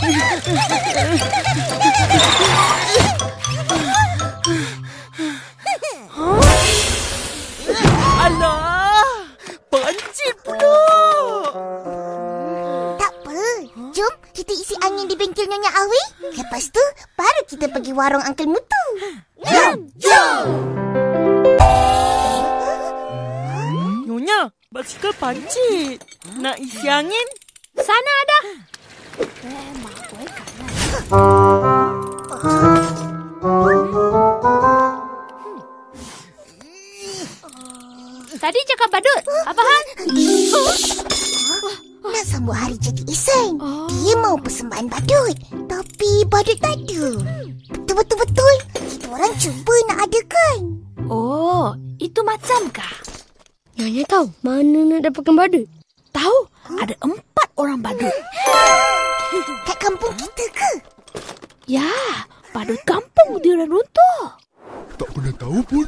Alah, pencit pula. Tak apa. Jom kita isi angin di bengkel Nyonya Awi. Lepas tu baru kita pergi warung Uncle Mutu. Jom. Nyonya, basikal pancit. Nak isi angin? Sana ada. Tadi cakap badut. Apa hal? Nak sambut hari jadi Ihsan. Dia mau persembahan badut. Tapi badut tak ada. Betul-betul kita orang cuba nak adakan. Oh, itu macamkah? Nyonya tahu mana nak dapatkan badut? Tahu, ada 4 orang badut. Kat kampung kita ke? Ya, badut kampung dia dah runtuh. Tak pernah tahu pun.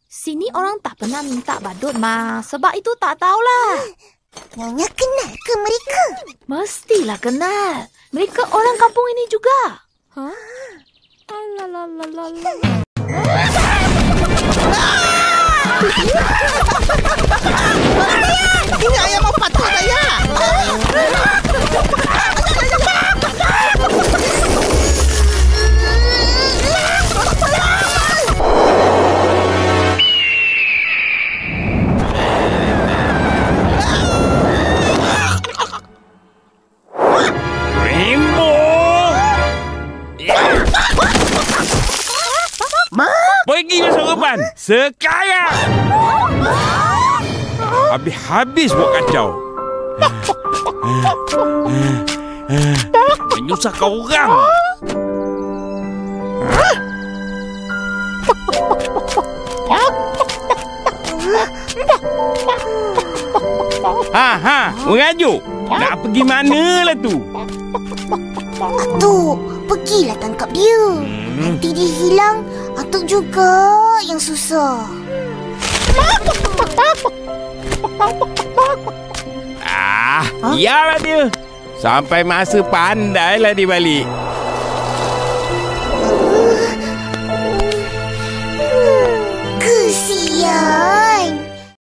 Sini orang tak pernah minta badut, Ma. Sebab itu tak tahulah. Nyonya kenal ke mereka? Mestilah kenal. Mereka orang kampung ini juga. Hah? Ini ayam mau patut saya. Pergi ke sarapan sekarang. Habis-habis buat kacau. Menyusahkan orang. Mengajuk. Nak pergi manalah tu? Atuk, pergilah tangkap dia. Nanti dia hilang, Atuk juga yang susah. Biarlah dia. Sampai masa pandailah dia balik.